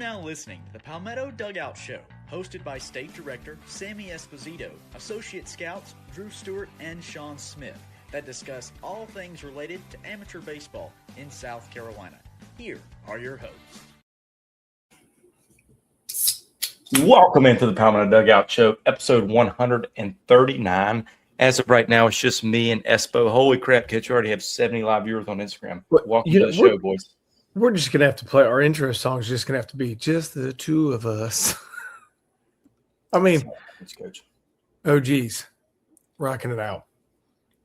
now listening to the Palmetto Dugout Show, hosted by State Director Sammy Esposito, Associate Scouts Drew Stewart and Sean Smith, that discuss all things related to amateur baseball in South Carolina. Here are your hosts. Welcome into the Palmetto Dugout Show, episode 139. As of right now, it's just me and Espo. Holy crap, kids, you already have 70 live viewers on Instagram. Welcome to the show, boys. We're just going to have to play our intro song. Is just going to have to be just the two of us. I mean, Coach. OGs, rocking it out.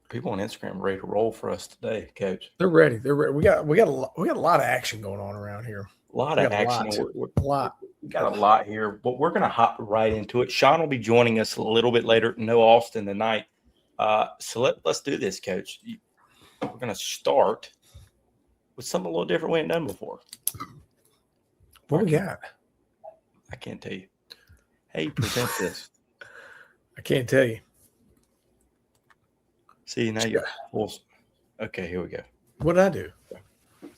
People on Instagram ready to roll for us today, Coach. They're ready. They're ready. We got a lot of action going on around here. A lot of action. We got a lot here, but we're going to hop right into it. Sean will be joining us a little bit later. No Austin tonight. So let's do this, Coach. We're going to start with something a little different we ain't done before. What we got? I can't tell you. How you present this? I can't tell you. See, now you're awesome. Okay, here we go. What did I do?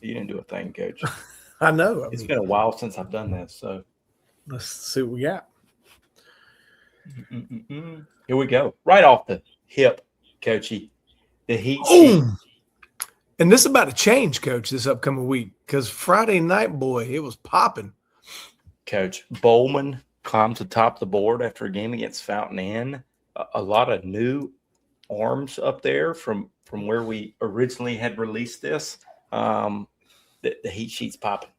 You didn't do a thing, Coach. I know. It's been a while since I've done this, so let's see what we got. Here we go. Right off the hip, Coachy. The Heat sheet. And this is about to change, Coach, this upcoming week, because Friday night, boy, it was popping. Coach, Bowman climbs the top of the board after a game against Fountain Inn. A lot of new arms up there from where we originally had released this. The heat sheet's popping.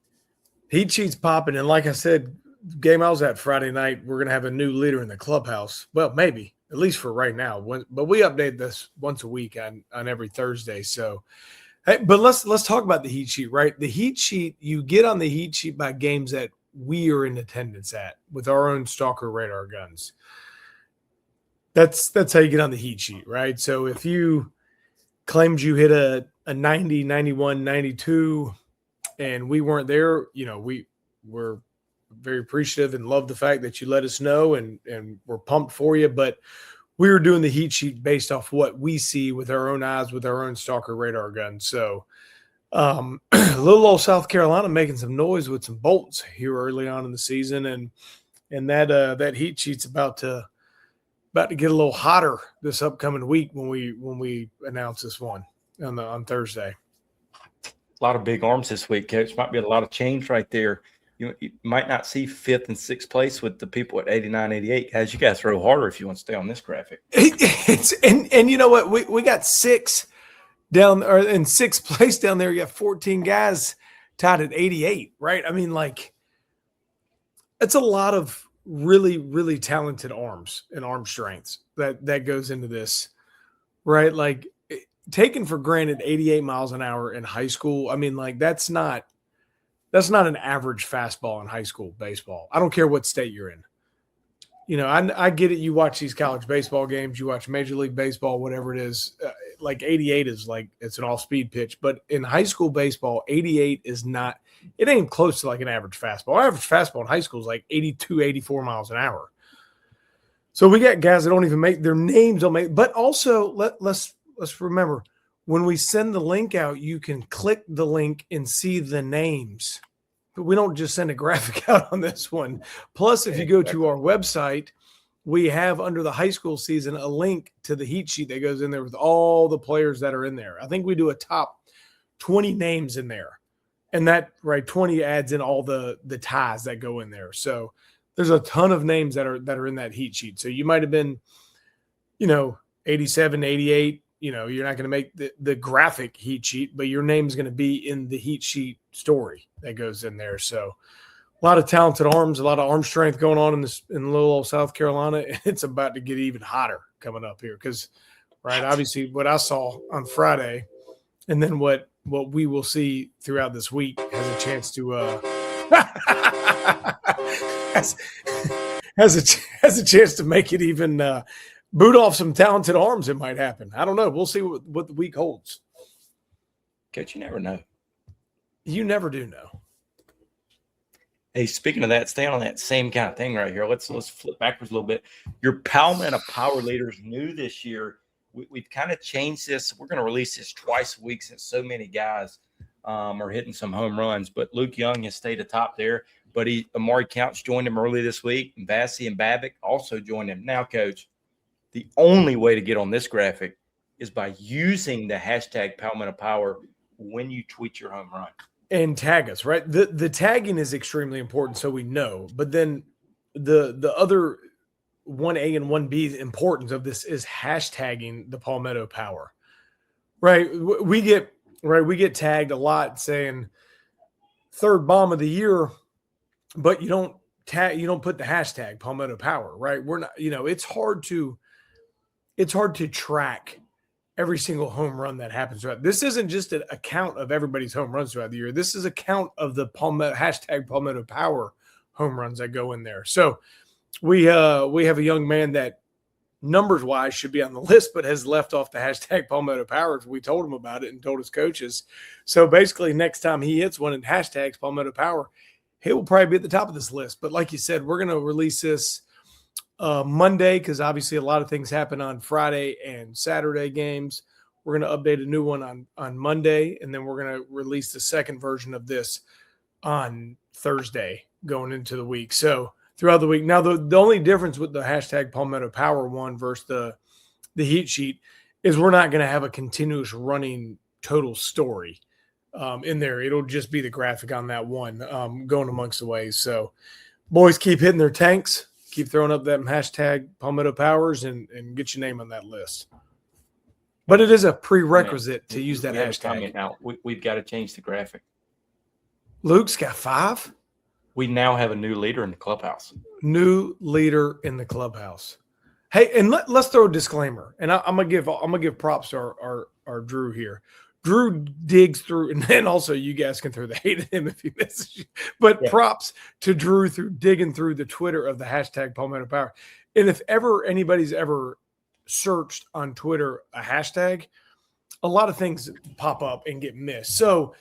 Heat sheet's popping. And like I said, game I was at Friday night, we're going to have a new leader in the clubhouse. Well, maybe, at least for right now. But we update this once a week on every Thursday. So, hey, but let's talk about the heat sheet, right? The heat sheet, you get on the heat sheet by games that we are in attendance at with our own Stalker radar guns. That's how you get on the heat sheet, right? So if you claimed you hit a 90, 91, 92, and we weren't there, we were very appreciative and love the fact that you let us know and we're pumped for you. But we were doing the heat sheet based off what we see with our own eyes, with our own Stalker radar gun. So little old South Carolina making some noise with some bolts here early on in the season. And that heat sheet's about to get a little hotter this upcoming week when we announce this one on Thursday. A lot of big arms this week, Coach. Might be a lot of change right there. You might not see 5th and 6th place with the people at 89, 88. Guys, you guys throw harder if you want to stay on this graphic. And you know what? We got 6 down, or in 6th place down there. You got 14 guys tied at 88, right? I mean, like, it's a lot of really, really talented arms and arm strengths that goes into this, right? Like, taken for granted 88 miles an hour in high school. I mean, like, that's not an average fastball in high school baseball. I don't care what state you're in. I get it. You watch these college baseball games, you watch Major League Baseball, whatever it is, like 88 is like, it's an all-speed pitch. But in high school baseball, 88 is not – it ain't close to like an average fastball. Average fastball in high school is like 82, 84 miles an hour. So we got guys that don't even make – their names don't make – but also let's remember, when we send the link out, you can click the link and see the names. But we don't just send a graphic out on this one. Plus, if you go to our website, we have under the high school season a link to the heat sheet that goes in there with all the players that are in there. I think we do a top 20 names in there. And that, right, 20 adds in all the ties that go in there. So there's a ton of names that are in that heat sheet. So you might have been, 87, 88. You're not going to make the graphic heat sheet, but your name's going to be in the heat sheet story that goes in there. So a lot of talented arms, a lot of arm strength going on in little old South Carolina. It's about to get even hotter coming up here because, right, obviously what I saw on Friday and then what we will see throughout this week has a chance to has a chance to make it even boot off some talented arms. It might happen. I don't know. We'll see what the week holds. Coach, you never know. You never do know. Hey, speaking of that, staying on that same kind of thing right here, let's flip backwards a little bit. Your Palmetto Power Leaders new this year. We've kind of changed this. We're going to release this twice a week since so many guys are hitting some home runs. But Luke Young has stayed atop there. but Amari Counts joined him early this week. And Vassy and Babick also joined him. Now, Coach, the only way to get on this graphic is by using the hashtag Palmetto Power when you tweet your home run. And tag us, right? The tagging is extremely important, so we know. But then the other 1A and 1B importance of this is hashtagging the Palmetto Power, right? We get tagged a lot saying third bomb of the year, but you don't put the hashtag Palmetto Power, right? We're not, it's hard to track every single home run that happens throughout. This isn't just a count of everybody's home runs throughout the year. This is a count of the hashtag Palmetto Power home runs that go in there. So we have a young man that numbers wise should be on the list, but has left off the hashtag Palmetto Power. We told him about it and told his coaches. So basically next time he hits one and hashtags Palmetto Power, he will probably be at the top of this list. But like you said, we're going to release this Monday, because obviously a lot of things happen on Friday and Saturday games. We're going to update a new one on Monday, and then we're going to release the second version of this on Thursday going into the week. So throughout the week. Now, the only difference with the hashtag Palmetto Power one versus the heat sheet is we're not going to have a continuous running total story in there. It'll just be the graphic on that one going amongst the ways. So boys, keep hitting their tanks. Keep throwing up that hashtag Palmetto Powers and get your name on that list. But it is a prerequisite to use that hashtag. Now, we've got to change the graphic. Luke's got 5. We now have a new leader in the clubhouse. New leader in the clubhouse. Hey, and let's throw a disclaimer. And I'm gonna give props to our Drew here. Drew digs through, and then also you guys can throw the hate at him if he misses you. But yeah, props to Drew through digging through the Twitter of the hashtag Palmetto Power. And if ever anybody's ever searched on Twitter a hashtag, a lot of things pop up and get missed. So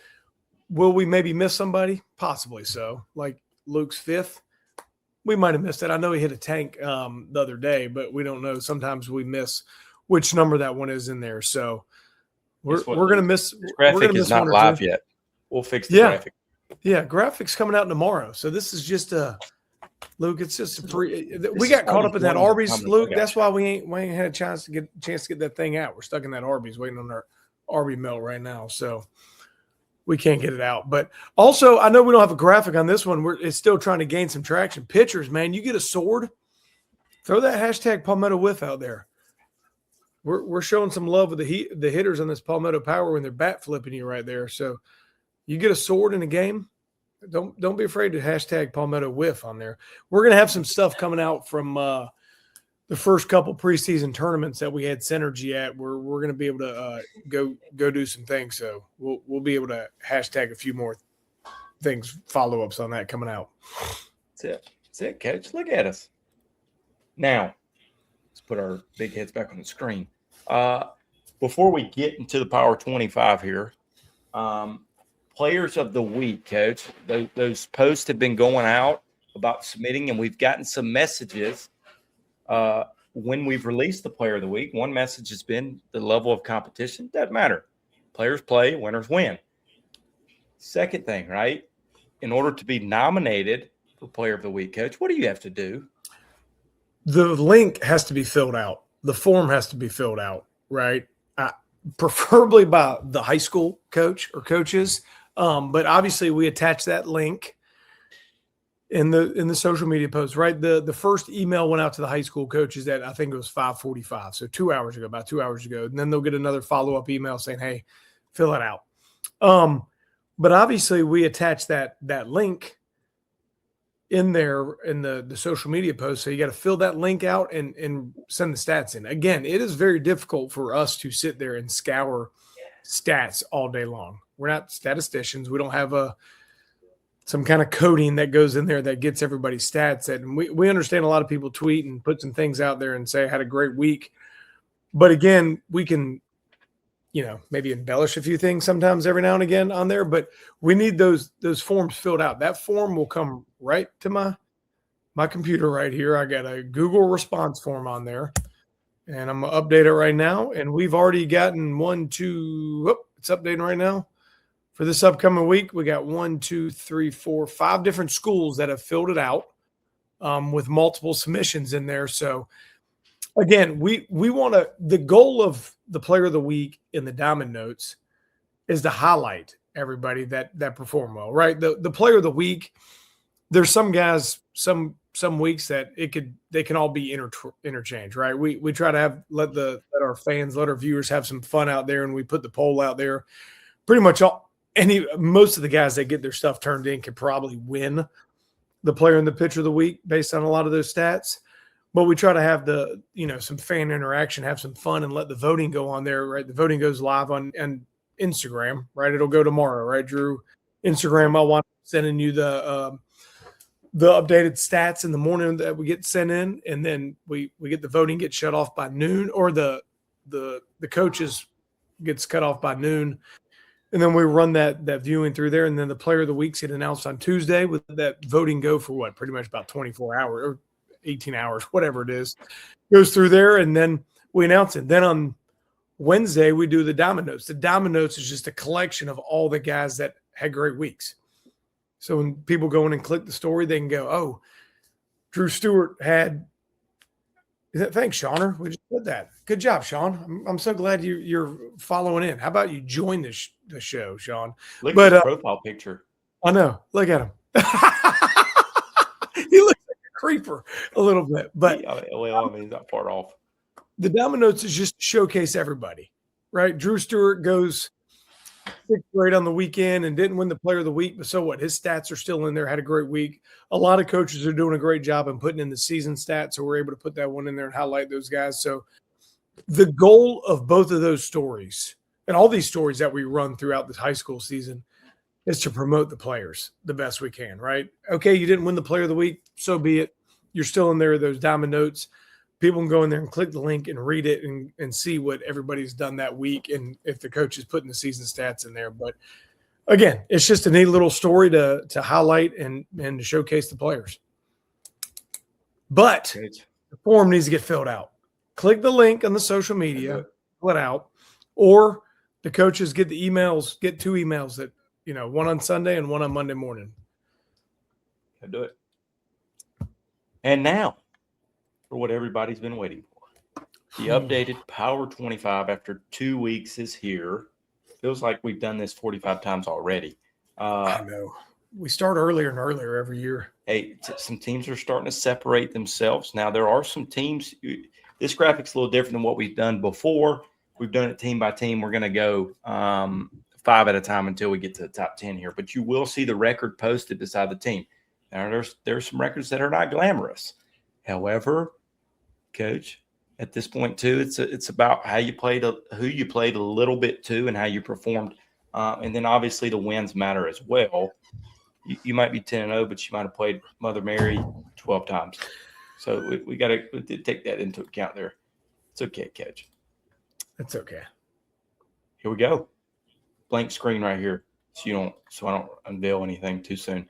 will we maybe miss somebody? Possibly so. Like Luke's 5th. We might have missed it. I know he hit a tank the other day, but we don't know. Sometimes we miss which number that one is in there. So we're going to miss. This graphic is not live yet. We'll fix the graphic. Yeah, graphics coming out tomorrow. So this is just Luke. It's just we got caught up in that Arby's, Luke. That's why we ain't had a chance to get that thing out. We're stuck in that Arby's waiting on our Arby melt right now. So we can't get it out. But also, I know we don't have a graphic on this one. It's still trying to gain some traction. Pitchers, man, you get a sword, throw that hashtag Palmetto Whiff out there. We're showing some love with the hitters on this Palmetto Power when they're bat flipping you right there. So you get a sword in a game, don't be afraid to hashtag Palmetto Whiff on there. We're going to have some stuff coming out from the first couple preseason tournaments that we had synergy at. We're going to be able to go do some things. So we'll be able to hashtag a few more things, follow-ups on that coming out. That's it, Coach. Look at us. Now, let's put our big heads back on the screen. Before we get into the Power 25 here, Players of the Week, Coach. Those posts have been going out about submitting, and we've gotten some messages when we've released the Player of the Week. One message has been the level of competition. Doesn't matter. Players play, winners win. Second thing, right? In order to be nominated for Player of the Week, Coach, what do you have to do? The link has to be filled out. The form has to be filled out, right? Preferably by the high school coach or coaches. But obviously we attach that link in the social media post, right? The first email went out to the high school coaches at, I think it was 5:45. So about 2 hours ago. And then they'll get another follow-up email saying, hey, fill it out. But obviously we attach that link in there in the social media post. So you got to fill that link out and send the stats in. Again, it is very difficult for us to sit there and scour stats all day long. We're not statisticians. We don't have some kind of coding that goes in there that gets everybody's stats. And we understand a lot of people tweet and put some things out there and say, I had a great week. But again, we can, maybe embellish a few things sometimes every now and again on there, but we need those forms filled out. That form will come right to my computer right here. I got a Google response form on there, and I'm going to update it right now. And we've already gotten it's updating right now. for this upcoming week, we got 5 different schools that have filled it out with multiple submissions in there. So again, we want to, the goal of the player of the week in the Diamond Notes is to highlight everybody that perform well, right? The player of the week, there's some guys, some weeks that they can all be interchanged, right? We try to let our fans, let our viewers have some fun out there, and we put the poll out there. Pretty much most of the guys that get their stuff turned in could probably win the player and the pitcher of the week based on a lot of those stats. But we try to have some fan interaction, have some fun, and let the voting go on there, right? The voting goes live on Instagram, right? It'll go tomorrow, right, Drew? Instagram, I'll want sending you the updated stats in the morning that we get sent in, and then we get the voting get shut off by noon, or the coaches gets cut off by noon, and then we run that viewing through there, and then the player of the weeks get announced on Tuesday with that voting go for pretty much about 24 hours or 18 hours, whatever it is, goes through there, and then we announce it. Then on Wednesday, we do the Diamond Notes. The Diamond Notes is just a collection of all the guys that had great weeks. So when people go in and click the story, they can go, oh, Drew Stewart had – thanks, Seaner. We just did that. Good job, Sean. I'm so glad you're following in. How about you join the show, Sean? Look at his profile picture. I know. Look at him. He looks like a creeper a little bit. But he's not far off. The Diamond Notes is just to showcase everybody, right? Drew Stewart goes – 6th grade on the weekend and didn't win the player of the week, but so what? His stats are still in there, had a great week. A lot of coaches are doing a great job in putting in the season stats, so we're able to put that one in there and highlight those guys. So the goal of both of those stories and all these stories that we run throughout this high school season is to promote the players the best we can, right? Okay, you didn't win the player of the week, so be it. You're still in there, those Diamond Notes. People can go in there and click the link and read it and see what everybody's done that week and if the coach is putting the season stats in there. But, again, it's just a neat little story to highlight and to showcase the players. But the form needs to get filled out. Click the link on the social media, fill it out, or the coaches get the emails, get 2 emails that, one on Sunday and one on Monday morning. I'll do it. And now, for what everybody's been waiting for. The updated Power 25 after 2 weeks is here. Feels like we've done this 45 times already. I know. We start earlier and earlier every year. Hey, some teams are starting to separate themselves. Now, there are some teams. This graphic's a little different than what we've done before. We've done it team by team. We're going to go 5 at a time until we get to the top 10 here. But you will see the record posted beside the team. Now, there's some records that are not glamorous. However, Coach, at this point too, it's about how you played, who you played a little bit too, and how you performed, and then obviously the wins matter as well. You might be 10-0, but you might have played Mother Mary 12 times, so we got to take that into account there. It's okay, Coach. It's okay. Here we go. Blank screen right here, so I don't unveil anything too soon.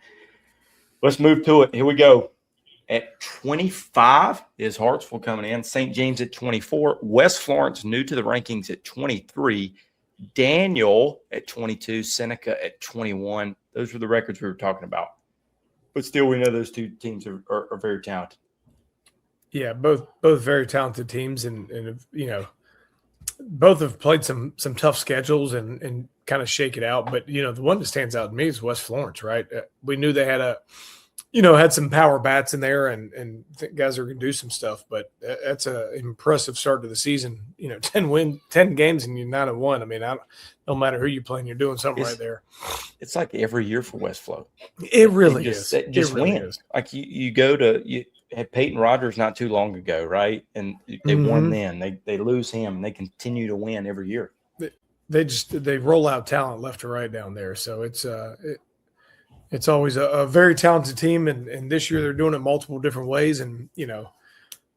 Let's move to it. Here we go. At 25 is Hartsville coming in. St. James at 24. West Florence, new to the rankings, at 23. Daniel at 22. Seneca at 21. Those were the records we were talking about. But still, we know those 2 teams are very talented. Yeah, both very talented teams, and both have played some tough schedules and kind of shake it out. But, the one that stands out to me is West Florence, right? We knew they had had some power bats in there and guys are going to do some stuff, but that's an impressive start to the season. 10 games and you're 9-1. I mean, no matter who you playing, you're doing something right there. It's like every year for West Flo. It really is. Just win. Is. Like you had Peyton Rogers not too long ago, right? And they won then. They lose him and they continue to win every year. They roll out talent left to right down there. So it's always a very talented team, and this year they're doing it multiple different ways. And,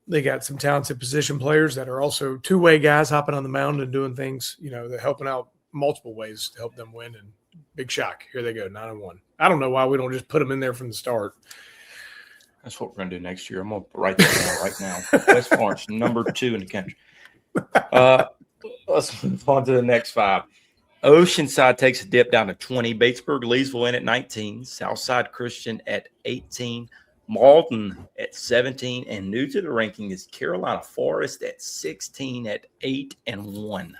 they got some talented position players that are also two-way guys hopping on the mound and doing things, they're helping out multiple ways to help them win. And big shock. Here they go, 9-1. I don't know why we don't just put them in there from the start. That's what we're going to do next year. I'm going to write that down right now. West Florence, number 2 in the country. Let's move on to the next 5. Oceanside takes a dip down to 20. Batesburg, Leesville in at 19. Southside Christian at 18. Malden at 17. And new to the ranking is Carolina Forest at 16 at 8-1.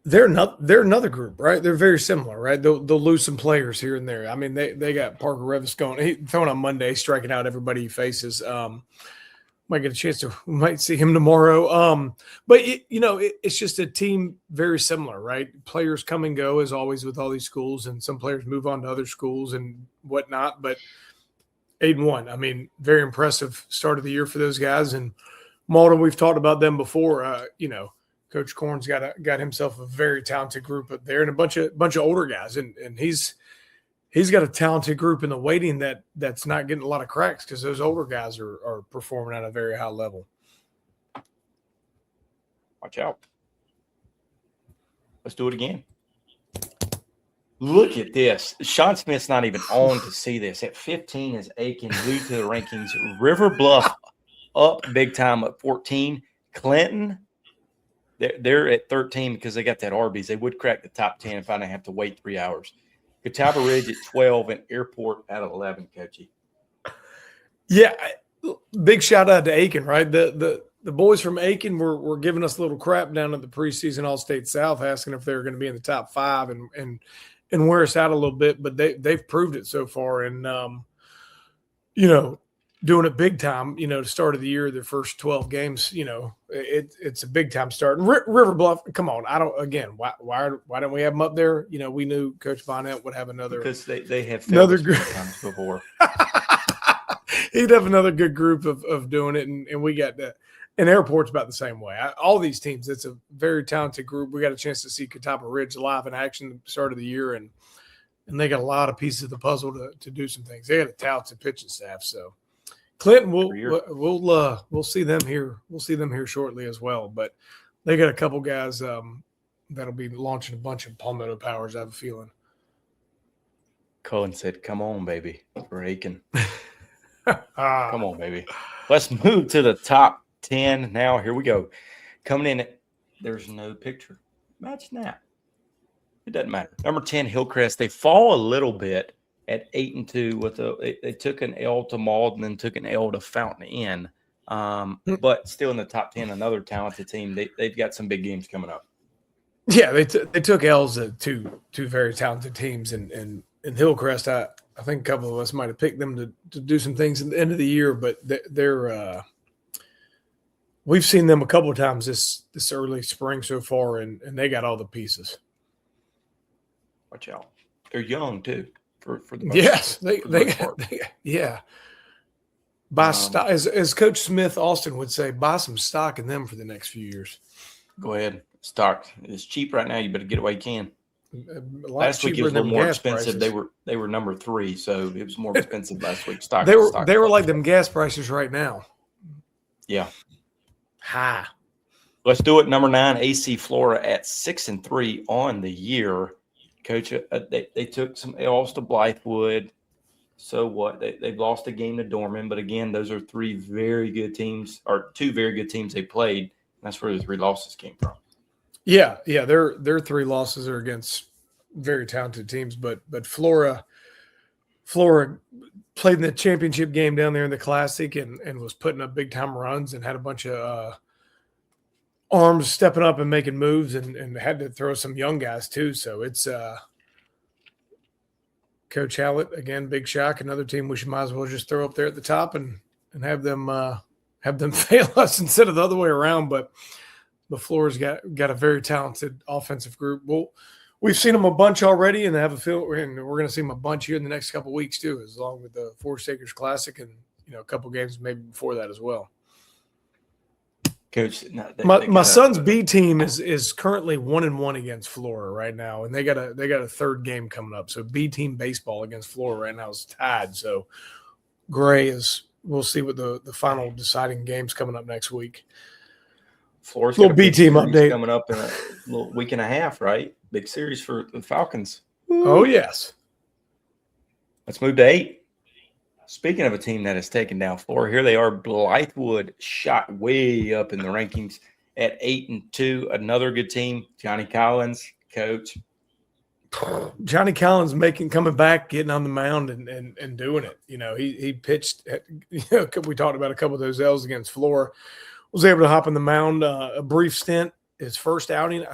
They're another group, right? They're very similar, right? They'll lose some players here and there. I mean, they got Parker Revis throwing on Monday, striking out everybody he faces. Might get a chance to might see him tomorrow. But it's just a team very similar, right? Players come and go as always with all these schools, and some players move on to other schools and whatnot. But 8-1, I mean, very impressive start of the year for those guys. And Malden, we've talked about them before. Coach Korn's got himself a very talented group up there and a bunch of older guys, and he's got a talented group in the waiting that's not getting a lot of cracks because those older guys are performing at a very high level. Watch out. Let's do it again. Look at this. Sean Smith's not even on to see this. At 15 is Aiken, new to the rankings. River Bluff up big time at 14. Clinton, they're at 13 because they got that Arby's. They would crack the top 10 if I didn't have to wait 3 hours. Catawba Ridge at 12 and Airport at 11, Coachy. Yeah, big shout out to Aiken, right? The boys from Aiken were giving us a little crap down at the preseason All-State South, asking if they were going to be in the top 5 and wear us out a little bit, but they've proved it so far. And doing it big time, to start of the year, their first 12 games, it's a big time start. And River Bluff, come on. Why don't we have them up there? We knew Coach Bonnet would have another. Because they have another group times before. He'd have another good group of doing it. And we got that. And Airport's about the same way. All these teams, it's a very talented group. We got a chance to see Catawba Ridge live in action at the start of the year. And they got a lot of pieces of the puzzle to do some things. They got a talented pitching staff. So Clinton, we'll see them here. We'll see them here shortly as well. But they got a couple guys that'll be launching a bunch of Palmetto powers, I have a feeling. Cullen said, "Come on, baby. We're aching. Come on, baby." Let's move to the top 10 now. Here we go. Coming in, there's no picture. Imagine that. It doesn't matter. Number 10, Hillcrest. They fall a little bit at 8-2 they took an L to Malden and took an L to Fountain Inn, but still in the top 10. Another talented team. They've got some big games coming up. Yeah, they took L's at two very talented teams, and Hillcrest. I think a couple of us might have picked them to do some things at the end of the year, but they're we've seen them a couple of times this early spring so far, and they got all the pieces. Watch out. They're young too. For the most yes, they yeah. Buy stock, as Coach Smith Austin would say, buy some stock in them for the next few years. Go ahead, stock. It's cheap right now. You better get it while you can. Last week it was a little more expensive. Prices. They were number 3, so it was more expensive last week. Stock. They were like them gas prices right now. Yeah. High. Let's do it. Number 9, AC Flora at 6-3 on the year. Coach, they took some L's to Blythewood. So what? They've lost a game to Dorman, but again, those are 3 very good teams, or 2 very good teams they played. And that's where the 3 losses came from. Yeah, their 3 losses are against very talented teams, but Flora played in the championship game down there in the Classic and was putting up big time runs and had a bunch of arms stepping up and making moves and had to throw some young guys too. So it's Coach Hallett, again, big shock. Another team we might as well just throw up there at the top and have them fail us instead of the other way around. But Flora's got a very talented offensive group. Well, we've seen them a bunch already, and and we're going to see them a bunch here in the next couple of weeks too, as long with the Forest Acres Classic and a couple games maybe before that as well. Coach, my son's B team is currently 1-1 against Flora right now, and they got a third game coming up. So B team baseball against Flora right now is tied. So Gray we'll see what the final deciding games coming up next week. Flora's little B team update coming up in a little week and a half, right? Big series for the Falcons. Oh yes. Let's move to 8. Speaking of a team that has taken down Flora, here they are. Blythewood shot way up in the rankings at 8-2. Another good team. Johnny Collins, Coach. Johnny Collins coming back, getting on the mound and doing it. He pitched. We talked about a couple of those L's against Flora. Was able to hop on the mound a brief stint. His first outing,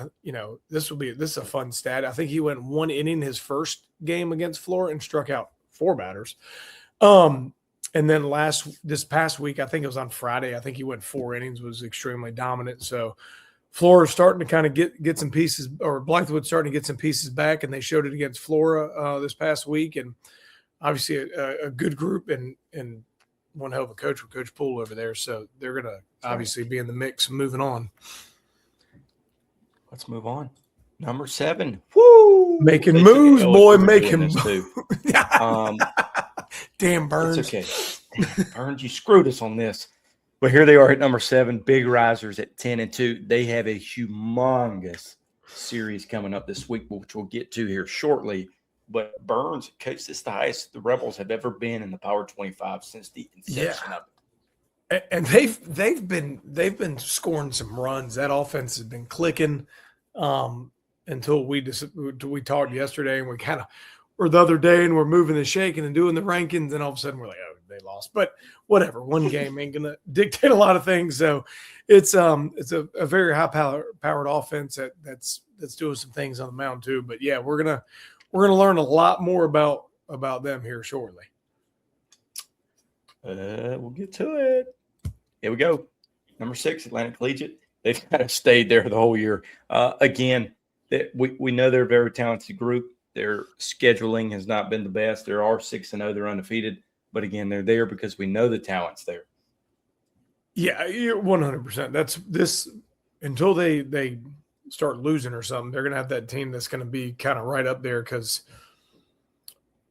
this is a fun stat. I think he went 1 inning his first game against Flora and struck out 4 batters. And then this past week, I think it was on Friday, I think he went 4 innings, was extremely dominant. So Flora's starting to kind of get some pieces, or Blythewood's starting to get some pieces back, and they showed it against Flora this past week. And obviously a good group and one hell of a coach with Coach Poole over there. So they're going to obviously be in the mix moving on. Let's move on. Number 7. Woo! Making moves, boy. Making moves. Damn, Burns. It's okay. Burns, you screwed us on this. But here they are at number 7, Big Risers at 10-2. They have a humongous series coming up this week, which we'll get to here shortly. But Burns, Coach, this is the highest the Rebels have ever been in the Power 25 since the inception of it. And they've been scoring some runs. That offense has been clicking until we talked yesterday, and we kind of or the other day, and we're moving and shaking and doing the rankings, and all of a sudden we're like, oh, they lost. But whatever, one game ain't gonna dictate a lot of things. So it's a very high powered offense that's doing some things on the mound too. But yeah, we're gonna learn a lot more about them here shortly. We'll get to it. Here we go. Number 6, Atlantic Collegiate. They've kind of stayed there the whole year. Again, we know they're a very talented group. Their scheduling has not been the best. They are 6-0. They're undefeated. But again, they're there because we know the talent's there. Yeah, you're 100%. That's this until they start losing or something. They're going to have that team that's going to be kind of right up there because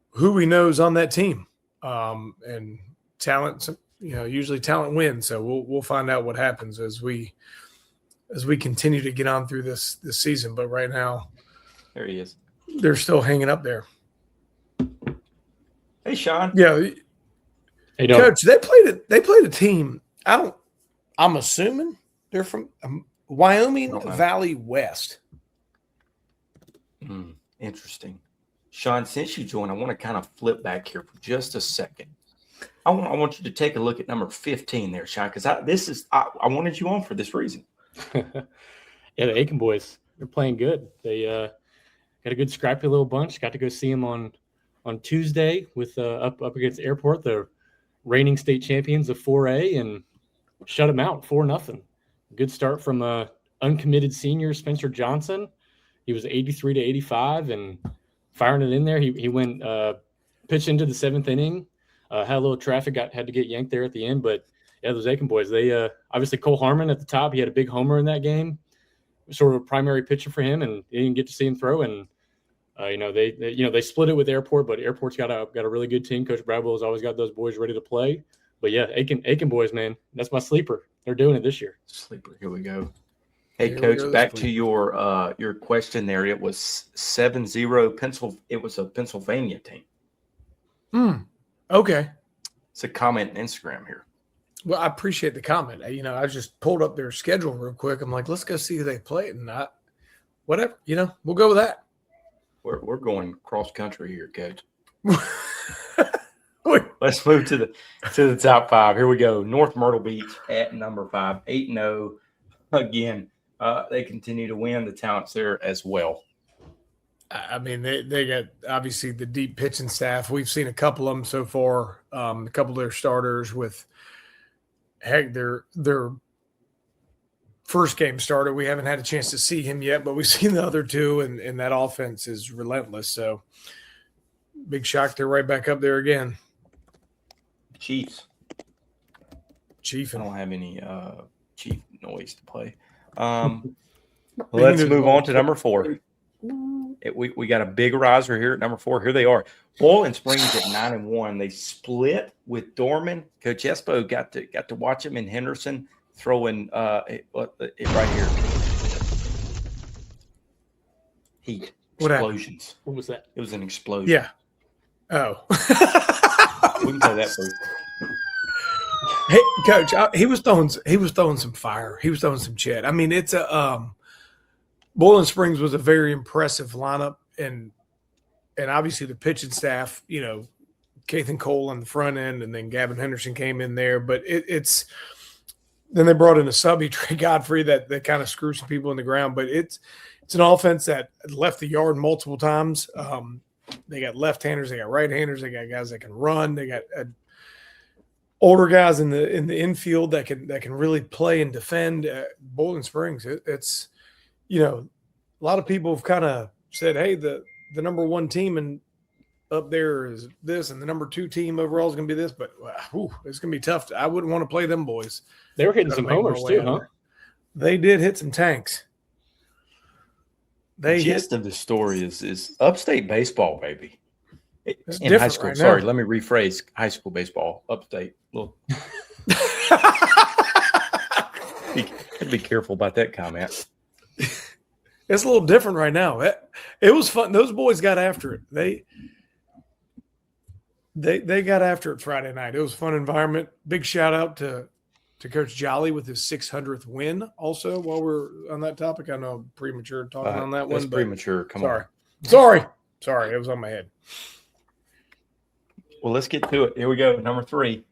who we know is on that team. And talent, usually talent wins. So we'll find out what happens as we continue to get on through this season. But right now, there he is. They're still hanging up there. Hey, Sean. Yeah. Hey, Coach, they played a team. I'm assuming they're from Wyoming Valley West. Interesting. Sean, since you joined, I want to kind of flip back here for just a second. I want you to take a look at number 15 there, Sean, because I wanted you on for this reason. Yeah, the Aiken boys, they're playing good. They got a good scrappy little bunch. Got to go see them on Tuesday with up against Airport, the reigning state champions of 4A, and shut them out 4-0. Good start from uncommitted senior Spencer Johnson. He was 83 to 85 and firing it in there. He went pitched into the 7th inning. Had a little traffic, had to get yanked there at the end. But yeah, those Aiken boys, they obviously Cole Harmon at the top. He had a big homer in that game, sort of a primary pitcher for him, and they didn't get to see him throw. And they split it with Airport, but Airport's got a really good team. Coach Bradwell has always got those boys ready to play. But yeah, Aiken boys, man, that's my sleeper. They're doing it this year. Sleeper, here we go. Hey, Coach, back to your question there. It was 7-0 It was a Pennsylvania team. Okay. It's a comment on Instagram here. Well, I appreciate the comment. I just pulled up their schedule real quick. I'm like, let's go see who they play, and whatever. We'll go with that. We're going cross country here, Coach. Let's move to the top 5. Here we go. North Myrtle Beach at number 5, 8-0. Again, they continue to win. The talent's there as well. I mean, they got obviously the deep pitching staff. We've seen a couple of them so far. A couple of their starters with their first game starter. We haven't had a chance to see him yet, but we've seen the other two, and that offense is relentless. So big shock. They're right back up there again. Chiefs. Chief. I don't have any Chief noise to play. Let's move on to number 4. We got a big riser here at number 4. Here they are. Boiling Springs at 9-1. They split with Dorman. Coach Espo got to watch him in Henderson throwing it right here. Heat. Explosions. What was that? It was an explosion. Yeah. Oh. We can play that first. Hey, Coach, he was throwing some fire. He was throwing some shit. I mean, it's Bowling Springs was a very impressive lineup, and obviously the pitching staff, Kathan Cole on the front end, and then Gavin Henderson came in there. But it's then they brought in a subby, Trey Godfrey, that kind of screws some people in the ground. But it's an offense that left the yard multiple times. They got left-handers, they got right-handers, they got guys that can run, they got older guys in the infield that can really play and defend. Bowling Springs, it's a lot of people have kind of said, hey, the number one team and up there is this, and the number two team overall is going to be this, but it's going to be tough. I wouldn't want to play them boys. They were hitting some homers too, huh? They did hit some tanks. The gist of the story is upstate baseball, baby. In high school. Right Sorry, now. let me rephrase high school baseball. Upstate. Be careful about that comment. It's a little different right now. It was fun. Those boys got after it. They got after it Friday night. It was a fun environment. Big shout out to Coach Jolly with his 600th win. Also, while we're on that topic, I know I'm premature talking on that one. That's premature. Come on. Sorry. It was on my head. Well, let's get to it. Here we go. Number 3.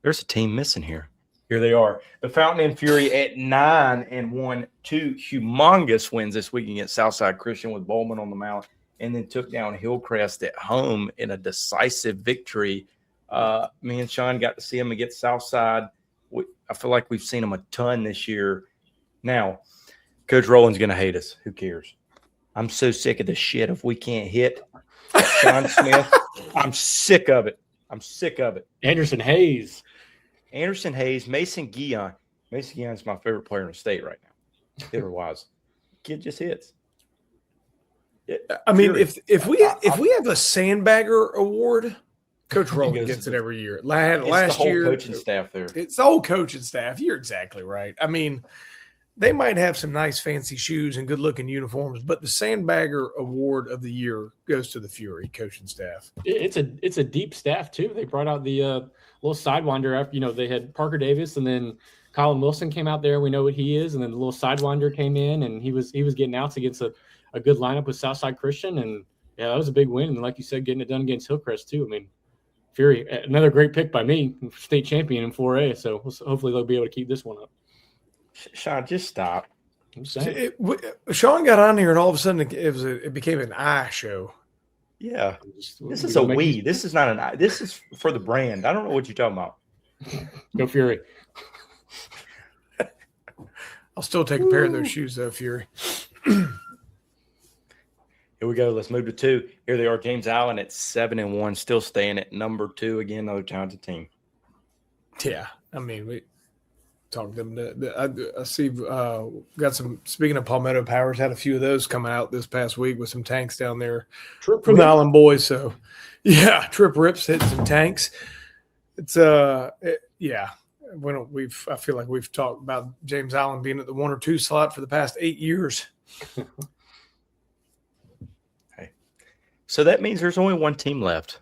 There's a team missing here. Here they are. The Fountain Inn Fury at 9-1, 2 humongous wins this week against Southside Christian with Bowman on the mound, and then took down Hillcrest at home in a decisive victory. Me and Sean got to see him against Southside. I feel like we've seen him a ton this year. Now, Coach Rowland's going to hate us. Who cares? I'm so sick of the shit if we can't hit. Sean Smith, I'm sick of it. Anderson Hayes, Mason Guion. Mason Guion's my favorite player in the state right now. Hitter-wise. Kid just hits. I mean, if we have a Sandbagger Award, Coach Rowland gets it every year. Last year, coaching staff there. It's the whole coaching staff. You're exactly right. I mean, they might have some nice fancy shoes and good-looking uniforms, but the Sandbagger Award of the year goes to the Fury coaching staff. It's a deep staff too. They brought out the little sidewinder after they had Parker Davis, and then Colin Wilson came out there. We know what he is, and then the little sidewinder came in, and he was getting outs against a good lineup with Southside Christian, and yeah, that was a big win. And like you said, getting it done against Hillcrest too. I mean, Fury, another great pick by me, state champion in 4A. So hopefully they'll be able to keep this one up. Sean, just stop. I'm saying. Sean got on here, and all of a sudden it became an eye show. Yeah, this is a we. This is not an I. This is for the brand. I don't know what you're talking about. Go Fury. I'll still take a pair of those shoes, though, Fury. Here we go. Let's move to 2. Here they are. James Allen at 7-1, still staying at number 2. Again, another talented team. Yeah, I mean, we talked to them. I see. Got some. Speaking of Palmetto Powers, had a few of those coming out this past week with some tanks down there from the Island Boys. So, yeah, Trip Rips hit some tanks. It's yeah. I feel like we've talked about James Allen being at the 1 or 2 slot for the past 8 years. So that means there's only one team left.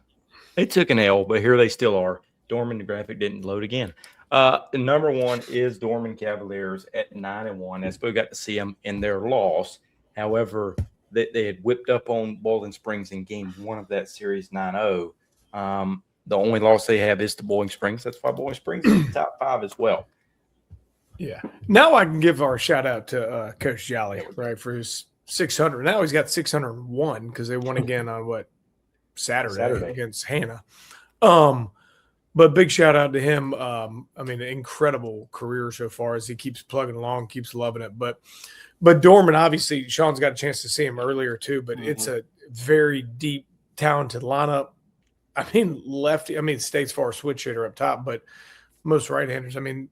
They took an L, but here they still are. Dorman, the graphic didn't load again. The number 1 is Dorman Cavaliers at 9-1. As we got to see them in their loss. However, they had whipped up on Bowling Springs in game 1 of that series 9-0. The only loss they have is to Bowling Springs. That's why Bowling Springs is in the top 5 as well. Yeah. Now I can give our shout out to Coach Jolly, right, for his 600. Now he's got 601 because they won again on Saturday against Hannah. But big shout out to him. I mean, an incredible career so far as he keeps plugging along, keeps loving it. But Dorman, obviously, Sean's got a chance to see him earlier too. But it's a very deep, talented lineup. I mean, lefty. I mean, state's far switch hitter up top, but most right-handers. I mean,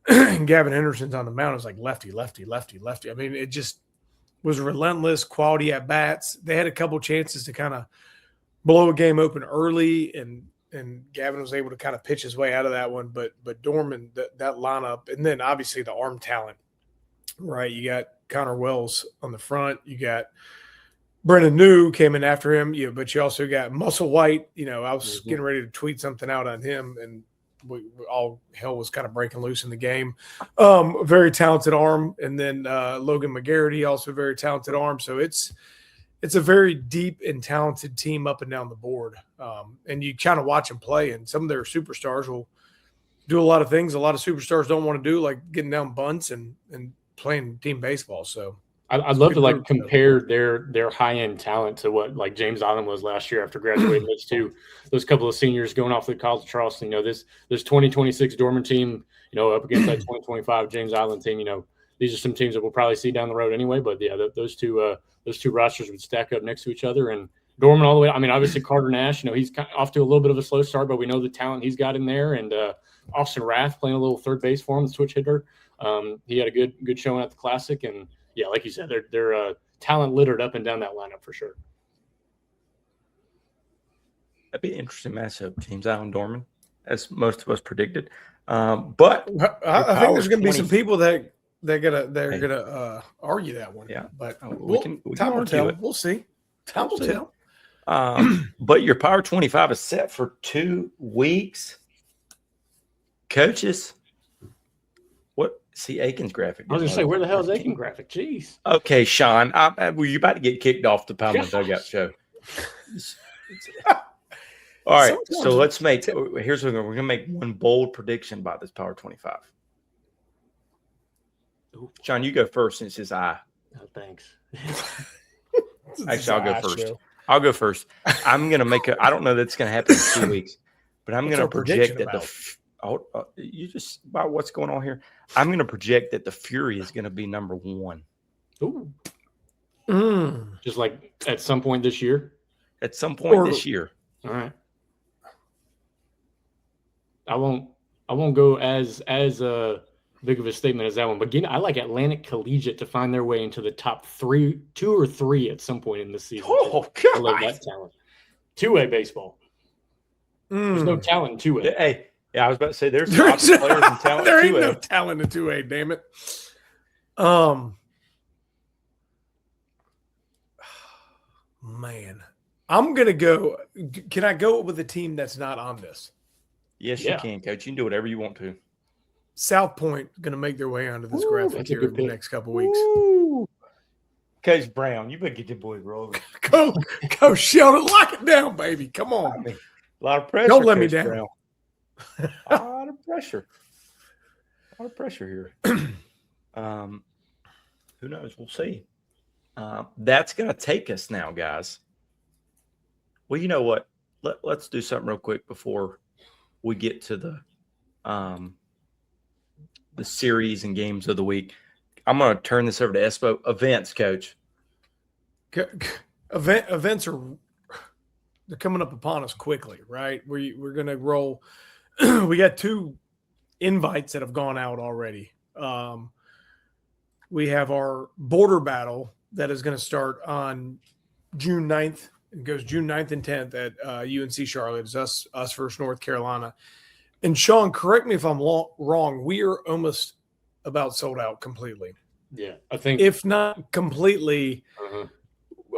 Gavin Henderson's on the mound is like lefty, lefty, lefty, lefty. I mean, it just was relentless, quality at bats. They had a couple chances to kind of blow a game open early, and Gavin was able to kind of pitch his way out of that one. But Dorman, that lineup, and then obviously the arm talent, right? You got Connor Wells on the front. You got Brennan New came in after him, but you also got Muscle White. I was getting ready to tweet something out on him, and all hell was kind of breaking loose in the game. Very talented arm, and then Logan McGarity, also very talented arm. So it's a very deep and talented team up and down the board. And you kind of watch them play, and some of their superstars will do a lot of things a lot of superstars don't want to do, like getting down bunts and playing team baseball. So I'd love to compare their high-end talent to what like James Island was last year after graduating. Those couple of seniors going off to the College of Charleston. This 2026 Dorman team, up against that 2025 James Island team. These are some teams that we'll probably see down the road anyway. But yeah, those two rosters would stack up next to each other. And Dorman all the way. I mean, obviously Carter Nash. He's off to a little bit of a slow start, but we know the talent he's got in there. And Austin Rath playing a little third base for him, the switch hitter. He had a good showing at the Classic, and yeah, like you said, they're talent littered up and down that lineup for sure. That'd be an interesting matchup, James Island Dorman, as most of us predicted. But I think there's going to be some people that they're gonna argue that one. Yeah, but time will tell. We'll see. Time will tell. But your Power 25 is set for 2 weeks. Coaches, what? See Aiken's graphic. I was going to say, where the hell is Aiken graphic? Jeez. Okay, Sean, were you about to get kicked off the Palmetto Dugout show? All right, so let's make. Here's what we're going to make one bold prediction about this Power 25. Sean, you go first since it's I. Oh, thanks. Actually, I'll go first. I'll go first. I'm going to make I don't know that's going to happen in 2 weeks, but I'm going to project that you just about what's going on here. I'm going to project that the Fury is going to be number 1. Ooh. Just like at some point this year? At some point this year. All right. I won't go as big of a statement as that one. But again, I like Atlantic Collegiate to find their way into the top 2 or 3 at some point in this season. Oh, God. I love that talent. 2A baseball. There's no talent in 2A. Hey. Yeah, I was about to say there's lots of players and talent. There ain't no talent in 2A, damn it. Man, I'm gonna go. Can I go with a team that's not on this? Yes, you can, Coach. You can do whatever you want to. South Point gonna make their way onto this graphic here in the next couple weeks. Coach Brown, you better get your boy rolling. Go, Sheldon, lock it down, baby. Come on. A lot of pressure. Don't let me down. Brown. A lot of pressure. A lot of pressure here. Who knows? We'll see. That's going to take us now, guys. Well, you know what? Let's do something real quick before we get to the series and games of the week. I'm going to turn this over to Espo. Events, Coach. Events they're coming up upon us quickly, right? We're going to roll. We got 2 invites that have gone out already. We have our border battle that is going to start on June 9th. It goes June 9th and 10th at UNC Charlotte. It's us versus North Carolina. And Sean, correct me if I'm wrong. We are almost about sold out completely. Yeah, I think. If not completely,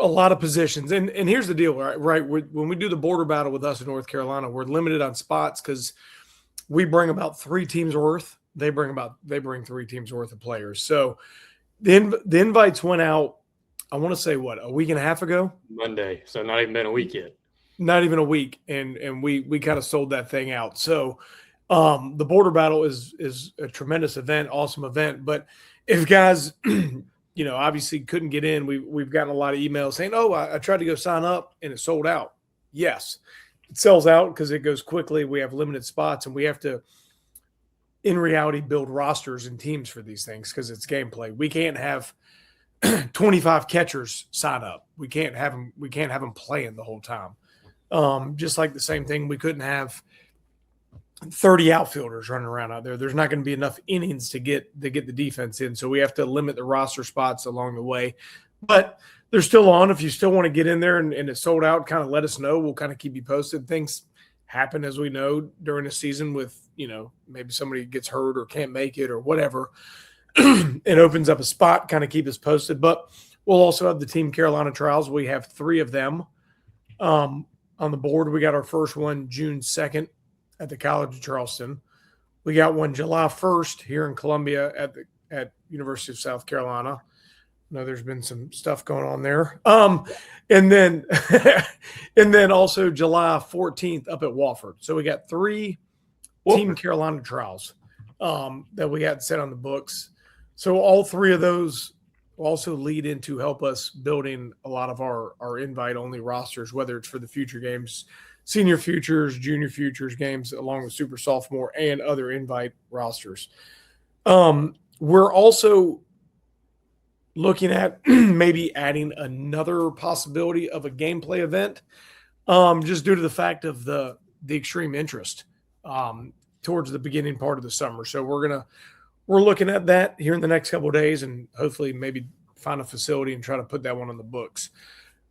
a lot of positions. And here's the deal, right? When we do the border battle with us in North Carolina, we're limited on spots because we bring about 3 teams worth. They bring 3 teams worth of players. So the invites went out, I want to say, a week and a half ago? Monday. So not even been a week yet. Not even a week. And we kind of sold that thing out. So the border battle is a tremendous event, awesome event. But if guys obviously couldn't get in, we've gotten a lot of emails saying, I tried to go sign up and it sold out. Yes, it sells out because it goes quickly. We have limited spots, and we have to, in reality, build rosters and teams for these things because it's gameplay. We can't have 25 catchers sign up. We can't have them playing the whole time. Just like the same thing, we couldn't have 30 outfielders running around out there. There's not going to be enough innings to get the defense in. So we have to limit the roster spots along the way. But they're still on. If you still want to get in there and it's sold out, kind of let us know. We'll kind of keep you posted. Things happen, as we know, during the season with, maybe somebody gets hurt or can't make it or whatever. It opens up a spot, kind of keep us posted. But we'll also have the Team Carolina trials. We have 3 of them on the board. We got our first one June 2nd. at the College of Charleston. We got one July 1st here in Columbia at University of South Carolina. I know there's been some stuff going on there. And then and then also July 14th up at Wofford. So we got 3 Team Carolina trials that we got set on the books. So all 3 of those also lead into help us building a lot of our invite-only rosters, whether it's for the future games, senior futures, junior futures games, along with super sophomore and other invite rosters. We're also looking at maybe adding another possibility of a gameplay event, just due to the fact of the extreme interest towards the beginning part of the summer. So we're looking at that here in the next couple of days, and hopefully maybe find a facility and try to put that one on the books.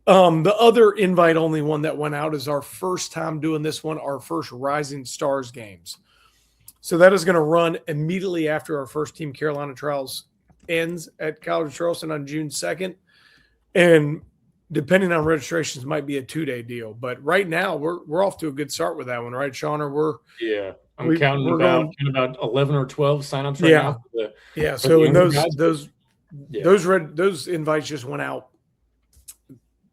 The other invite-only one that went out is our first time doing this one, our first Rising Stars games. So that is going to run immediately after our first Team Carolina trials ends at College of Charleston on June 2nd. And depending on registrations, might be a 2-day deal. But right now, we're off to a good start with that one, right, Sean? Or I'm counting about 11 or 12 signups right now. So in those invites just went out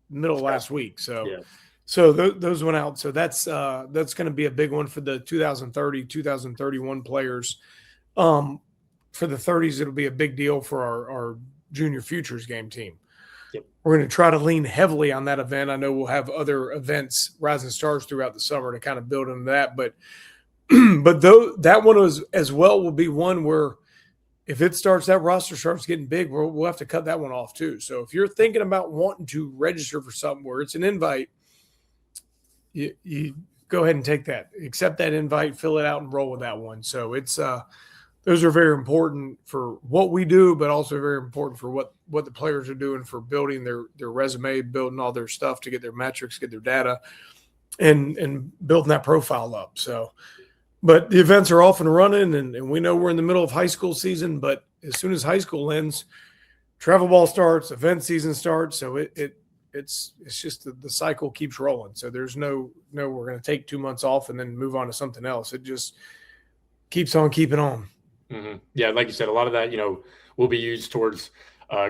middle of last week. So those went out. So that's going to be a big one for the 2030, 2031 players. For the 30s, it'll be a big deal for our junior futures game team. We're going to try to lean heavily on that event. I know we'll have other events, Rising Stars, throughout the summer to kind of build into that. But that one as well will be one where if that roster starts getting big, we'll have to cut that one off too. So if you're thinking about wanting to register for something where it's an invite, you go ahead and take that, accept that invite, fill it out, and roll with that one. So it's those are very important for what we do, but also very important for what the players are doing for building their resume, building all their stuff to get their metrics, get their data, and building that profile up. So, but the events are off and running, and we know we're in the middle of high school season, but as soon as high school ends, travel ball starts, event season starts. So it's just the cycle keeps rolling. So there's no we're going to take 2 months off and then move on to something else. It just keeps on keeping on. Mm-hmm. Yeah, like you said, a lot of that, will be used towards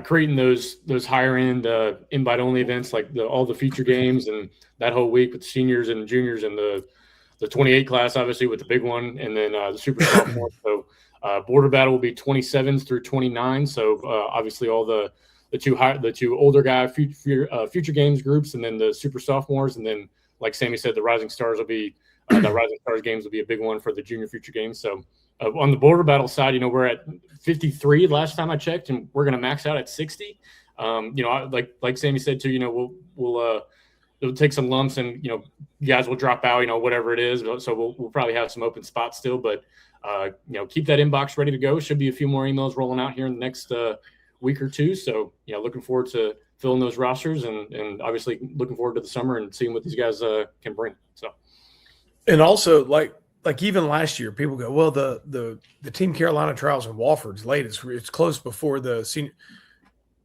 creating those higher end invite only events, like all the feature games and that whole week with the seniors and juniors and the 28 class, obviously with the big one, and then the super sophomore. So border battle will be 27s through 29. So obviously all the two older guy future games groups, and then the super sophomores, and then like Sammy said, the Rising Stars will be the Rising Stars games will be a big one for the junior future games. So. On the border battle side, we're at 53 last time I checked, and we're going to max out at 60. Like Sammy said too, it'll take some lumps, and guys will drop out, whatever it is. So we'll probably have some open spots still, but keep that inbox ready to go. Should be a few more emails rolling out here in the next week or two. So looking forward to filling those rosters, and obviously looking forward to the summer and seeing what these guys can bring. So, and also like even last year, people go, well, the Team Carolina trials in Wofford's late. It's close before the senior.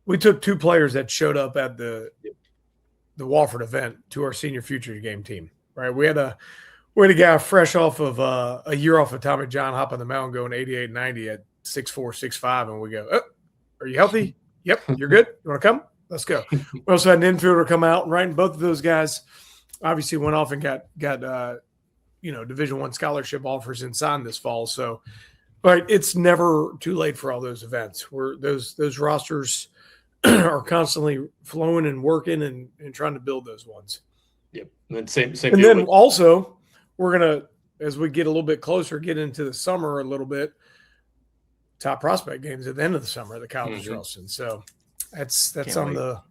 We took 2 players that showed up at the Wofford event to our senior future game team. Right, we had a guy fresh off of a year off of Tommy John hopping the mountain going 88-90 at 6'4", 6'5", and we go, oh, are you healthy? Yep, you're good. You want to come? Let's go. We also had an infielder come out, right? And both of those guys obviously went off and got Division I scholarship offers and signed this fall. So, but it's never too late for all those events. Those rosters are constantly flowing and working and trying to build those ones. Yep. And then same. And then also we're gonna, as we get a little bit closer, get into the summer a little bit, top prospect games at the end of the summer at the College of Charleston. So that's on the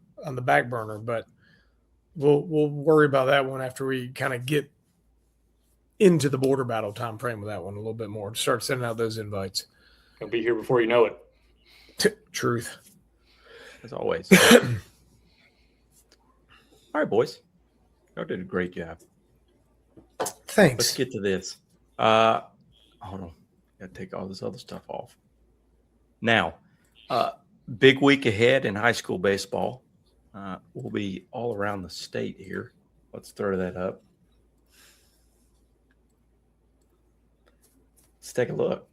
back burner, but we'll worry about that one after we kind of get into the border battle time frame with that one a little bit more. Start sending out those invites. Gonna be here before you know it. Truth. As always. All right, boys. Y'all did a great job. Thanks. Let's get to this. Hold on. Got to take all this other stuff off. Now, big week ahead in high school baseball. We'll be all around the state here. Let's throw that up. Let's take a look.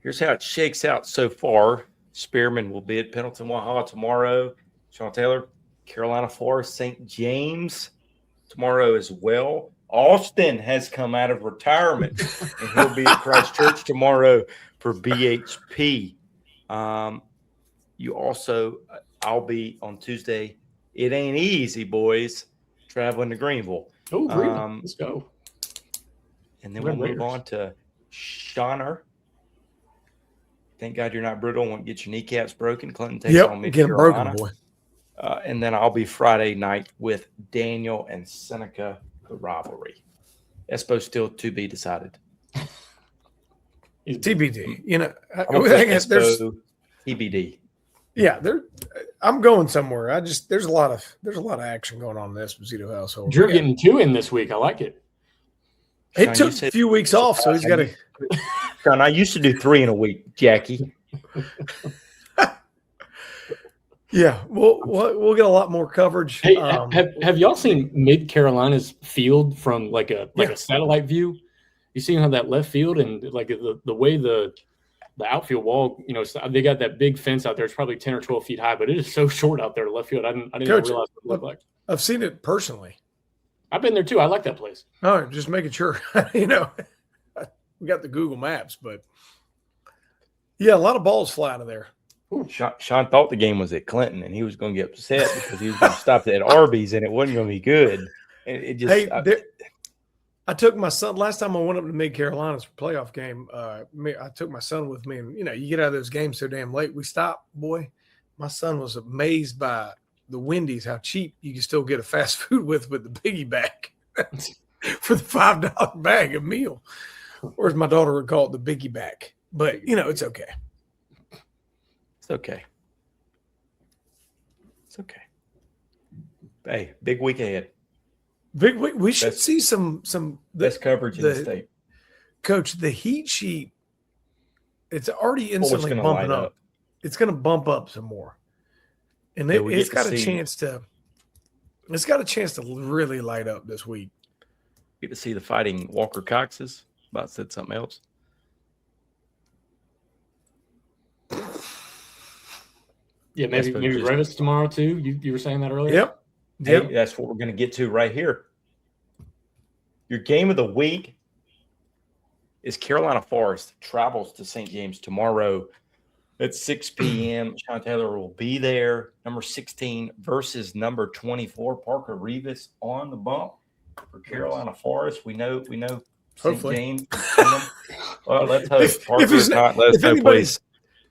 Here's how it shakes out so far. Spearman will be at Pendleton Waha tomorrow. Sean Taylor, Carolina Forest, St. James tomorrow as well. Austin has come out of retirement, and he'll be at Christ Church tomorrow for BHP. I'll be on Tuesday. It ain't easy, boys, traveling to Greenville. Oh, Greenville. Let's go. And then we'll move on to Shawner. Thank God you're not brittle. Won't get your kneecaps broken. Clinton takes on me. Get them broken, boy. And then I'll be Friday night with Daniel and Seneca, the rivalry. Espo still to be decided. TBD. You know, I guess there's TBD. Yeah, I'm going somewhere. There's a lot of action going on in the Esposito household. Drew getting 2 in this week. I like it. It took a few weeks off, so he's got to. Sean, I used to do 3 in a week, Jackie. Yeah, we'll get a lot more coverage. Hey, have y'all seen Mid Carolina's field from like a satellite view? You seen how that left field and like the way the outfield wall, you know, they got that big fence out there. It's probably 10 or 12 feet high, but it is so short out there, left field. I didn't even realize what it looked like. I've seen it personally. I've been there too. I like that place. Oh, just making sure. You know, we got the Google Maps, but yeah, a lot of balls fly out of there. Sean thought the game was at Clinton, and he was going to get upset because he was going to stop at Arby's, and it wasn't going to be good. I took my son last time I went up to Mid Carolina's playoff game. I took my son with me, and you know, you get out of those games so damn late. We stopped, boy. My son was amazed by the Wendy's, how cheap you can still get a fast food with the piggy bag for the $5 bag of meal, or as my daughter would call it, the biggie bag. But you know, it's okay. It's okay. It's okay. Hey, big week ahead. Big week. We should see some best coverage in the state. Coach, the heat sheet, it's already instantly bumping up. It's going to bump up some more, and it's got a chance to. It's got a chance to really light up this week. Get to see the Fighting Walker Coxes. About said something else. Yeah, maybe Revis tomorrow too. You were saying that earlier. Yep. Hey, that's what we're going to get to right here. Your game of the week is Carolina Forest travels to St. James tomorrow at 6 p.m. Sean Taylor will be there. Number 16 versus number 24. Parker Rivas on the bump for Carolina Forest. We know St. James. Well, let's hope. Parker's not. Let's hope, please.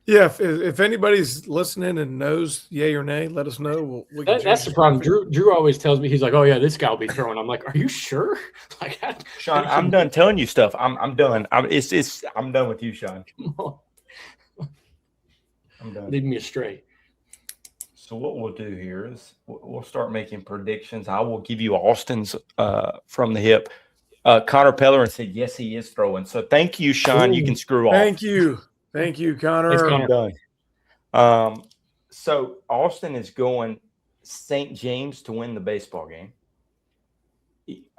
Yeah, if anybody's listening and knows yay or nay, let us know. That's the problem. Drew always tells me, he's like, "Oh yeah, this guy will be throwing." I'm like, "Are you sure?" Like, Sean, I'm done telling you stuff. I'm done. I'm done with you, Sean. I'm done. Lead me astray. So what we'll do here is we'll start making predictions. I will give you Austin's from the hip. Connor Pellerin said yes, he is throwing. So thank you, Sean. Ooh, you can screw off. Thank you, Connor. It's Connor. Done. So Austin is going St. James to win the baseball game.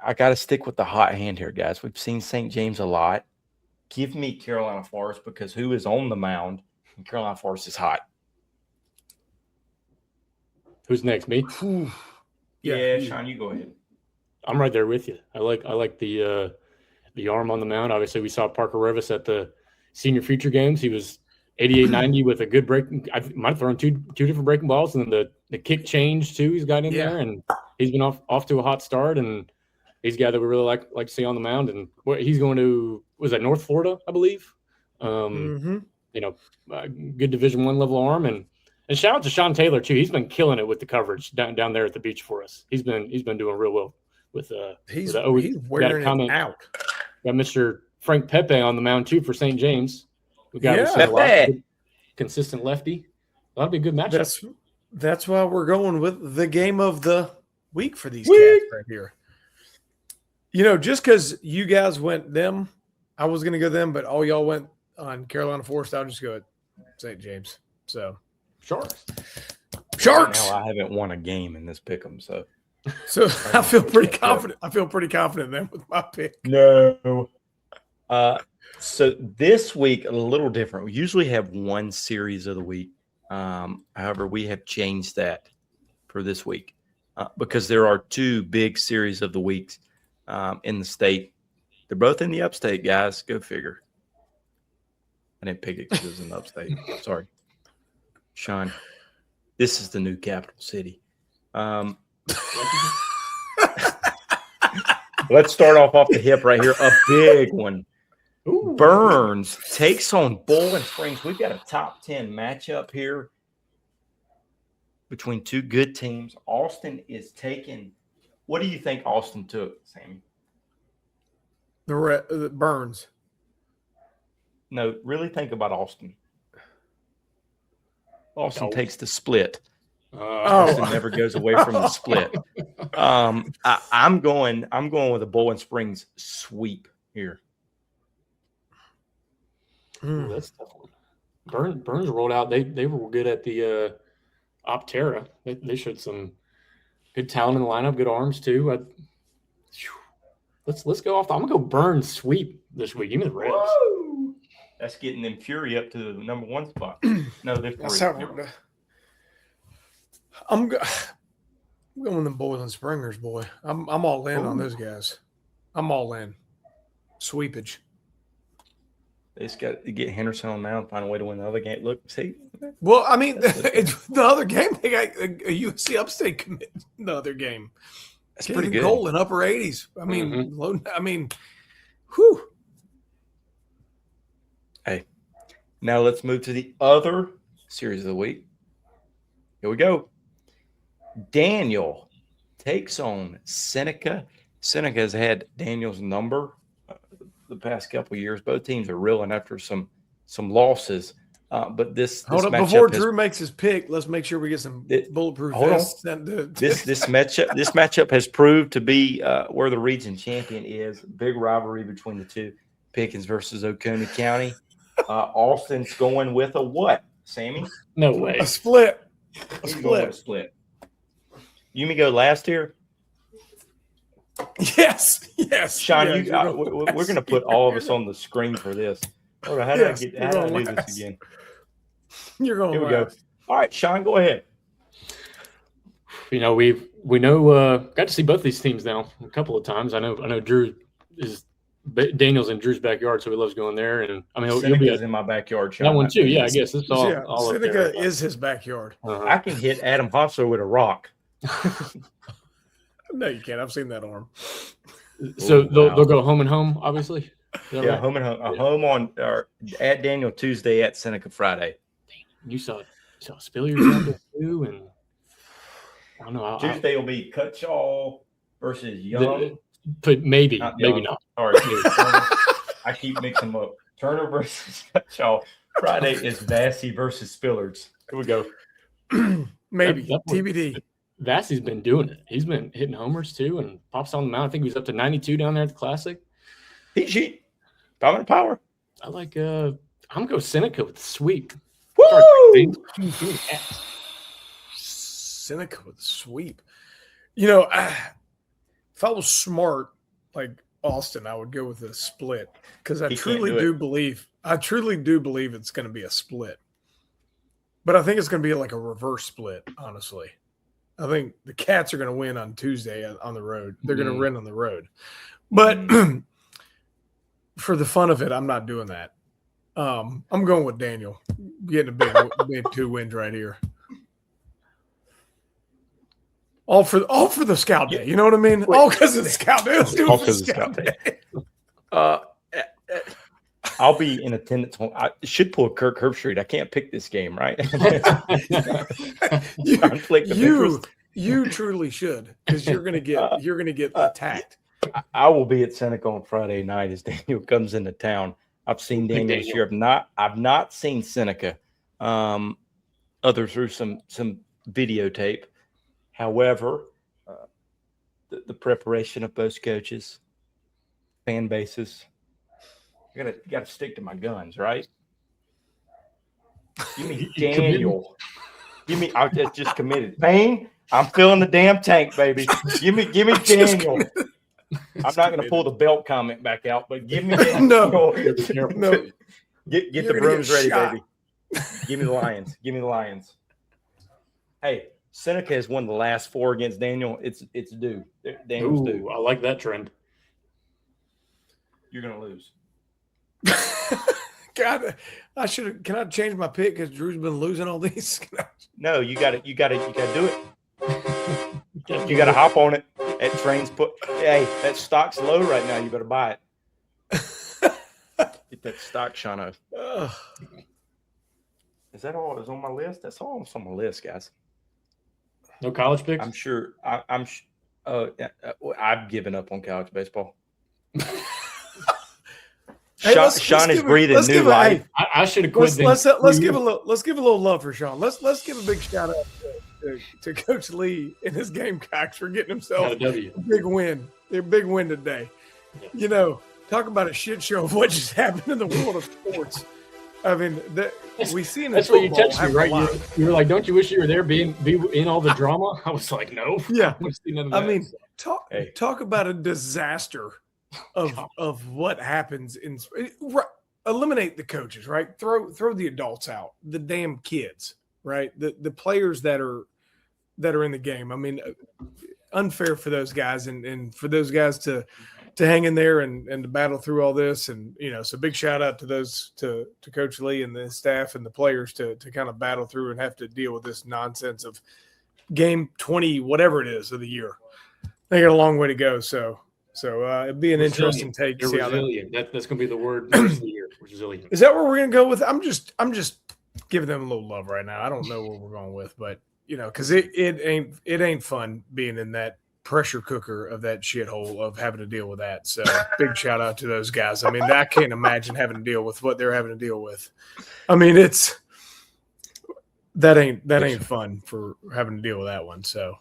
I got to stick with the hot hand here, guys. We've seen St. James a lot. Give me Carolina Forest because who is on the mound? And Carolina Forest is hot. Who's next? Me? Yeah, Sean, you go ahead. I'm right there with you. I like the arm on the mound. Obviously, we saw Parker Rivas at the senior feature games. He was 88-90 with a good break. I might have thrown two different breaking balls, and then the kick change too. He's got in there, and he's been off to a hot start. And he's a guy that we really like to see on the mound. And he's going to was North Florida, I believe. You know, good Division I level arm, and shout out to Sean Taylor too. He's been killing it with the coverage down there at the beach for us. He's been doing real well with he's wearing it out. Got Mr. Frank Pepe on the mound too for St. James. We got a lot of consistent lefty. That'll be a good matchup. That's why we're going with the game of the week for these cats right here. You know, just because you guys went them, I was going to go them, but all y'all went on Carolina Forest. I'll just go at St. James. So Sharks. Now I haven't won a game in this pick'em, so I feel pretty confident. I feel pretty confident then with my pick. No. So this week, a little different. We usually have one series of the week. However, we have changed that for this week because there are two big series of the weeks in the state. They're both in the upstate, guys. Go figure. I didn't pick it because it was in the upstate. Sorry. Sean, this is the new capital city. Let's start off the hip right here. A big one. Ooh. Burns takes on Bowling Springs. We've got a top 10 matchup here between two good teams. Austin is taking. What do you think Austin took, Sammy? The Burns. No, really think about Austin. Austin takes the split. Austin never goes away from the split. I'm going with a Bowling Springs sweep here. That's a tough one. Burns rolled out. They were good at the Optera. They showed some good talent in the lineup, good arms too. Let's go off. I'm gonna go Burns sweep this week. Give me the Reds. Whoa! That's getting them Fury up to the number 1 spot. No, they're three. I'm going the Boiling Springers, boy. I'm all in on those guys. I'm all in. Sweepage. They just got to get Henderson on now and find a way to win the other game. Look, see. Well, I mean, the other game, they got a USC Upstate commit the other game. That's pretty good. Goal in upper 80s. I mean, whew. Hey, now let's move to the other series of the week. Here we go. Daniel takes on Seneca. Seneca has had Daniel's number the past couple of years. Both teams are reeling after some losses. But this hold up before Drew makes his pick. Let's make sure we get some bulletproof vests. This matchup has proved to be where the region champion is. Big rivalry between the two, Pickens versus Oconee County. Austin's going with a what, Sammy? No way. A split. A split. You may go last here. Yes. Sean, we're going to put all of us on the screen for this. How do I do this again? You're going. Here we go. All right, Sean, go ahead. We know got to see both these teams now a couple of times. I know Drew is Daniel's in Drew's backyard, so he loves going there. And I mean, Seneca's in my backyard. Sean. That one too. Yeah, I guess it's all Seneca is his backyard. I can hit Adam Hostler with a rock. No, you can't. I've seen that arm. So they'll go home and home, obviously. Yeah, right? Home and home. Home on or at Daniel Tuesday, at Seneca Friday. You saw Spilliers out there too, and I don't know. Tuesday will be Cutshaw versus Young. Maybe not. Sorry, I keep mixing them up. Turner versus Cutshaw. Friday is Vassy versus Spillards. Here we go. Maybe TBD. Vassy's been doing it. He's been hitting homers too, and pops on the mound. I think he was up to 92 down there at the Classic. Heat sheet. Power. I like. I'm gonna go Seneca with the sweep. Woo! Seneca with the sweep. You know, if I was smart like Austin, I would go with a split because I truly do believe it's going to be a split. But I think it's going to be like a reverse split. Honestly, I think the Cats are going to win on Tuesday on the road. They're going to win on the road, but. For the fun of it, I'm not doing that. I'm going with Daniel. Getting a big 2 wins right here. All for the Scout Day. You know what I mean? All because of the Scout Day. Let's do it for the Scout Day. I'll be in attendance. I should pull Kirk Herbstreit. I can't pick this game, right? you truly should, because you're gonna get attacked. I will be at Seneca on Friday night as Daniel comes into town. I've seen Daniel this year. I've not seen Seneca, other through some videotape. However, the preparation of both coaches, fan bases, I got to stick to my guns, right? Give me Daniel. I just committed. Payne, I'm filling the damn tank, baby. Give me Daniel. I'm not going to pull the belt comment back out, but give me no. Get the brooms ready, baby. Give me the Lions. Give me the Lions. Hey, Seneca has won the last 4 against Daniel. It's due. Daniel's due. I like that trend. You're going to lose. God, I should have. Can I change my pick because Drew's been losing all these? No, you got to do it. You got to hop on it. That train's hey, that stock's low right now. You better buy it. Get that stock, Shano. Is that all that was on my list? That's all that's on my list, guys. No college picks? I'm sure. I've given up on college baseball. Hey, Sean is breathing new life. I should have quit. Let's give a little love for Sean. Let's give a big shout out to Coach Lee and his Gamecocks for getting himself a big win. Their big win today. Yeah. Talk about a shit show of what just happened in the world of sports. I mean, we seen that's what you texted me, right? You were like, "Don't you wish you were there, be in all the drama?" I was like, "No." Yeah. I mean, talk about a disaster of what happens in eliminate the coaches, right? Throw the adults out, the damn kids, right? The players that are in the game. I mean, unfair for those guys and for those guys to hang in there and to battle through all this. And, so big shout out to those, to Coach Lee and the staff and the players to kind of battle through and have to deal with this nonsense of game 20, whatever it is of the year. They got a long way to go. So it'd be an interesting take. That's going to be the word of the year. Resilient. Is that where we're going to go with? I'm just giving them a little love right now. I don't know where we're going with, but because it ain't fun being in that pressure cooker of that shithole of having to deal with that. So big shout out to those guys. I mean, I can't imagine having to deal with what they're having to deal with. I mean, that ain't fun for having to deal with that one. So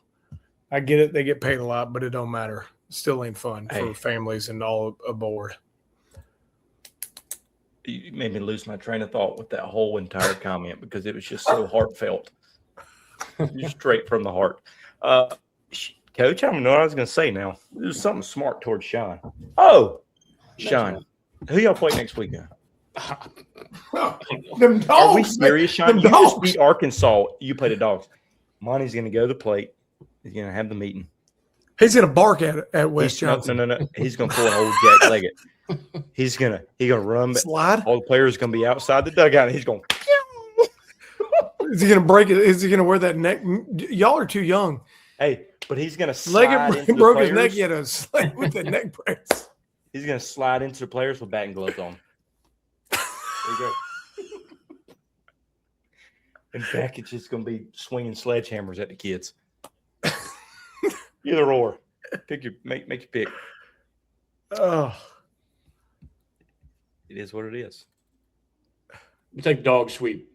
I get it. They get paid a lot, but it don't matter. Still ain't fun for families and all aboard. You made me lose my train of thought with that whole entire comment because it was just so heartfelt. Straight from the heart. Coach, I don't know what I was going to say now. There's something smart towards Sean. Oh, Sean, who y'all play next weekend? Them dogs. Are we serious, Sean? You just beat Arkansas. You play the Dogs. Monty's going to go to the plate. He's going to have the meeting. He's going to bark at West Johnson. No. He's going to pull an old Jack Leggett. He's going to run. Slide. All the players are going to be outside the dugout, and he's going. Is he going to break it? Is he going to wear that neck? Y'all are too young. Hey, but he's going to slide into the broke players. His neck yet with the neck brace. He's going to slide into the players with batting gloves on. There you go. And back, it's just going to be swinging sledgehammers at the kids. Either or. Make your pick. Oh. It is what it is. You take dog sweep.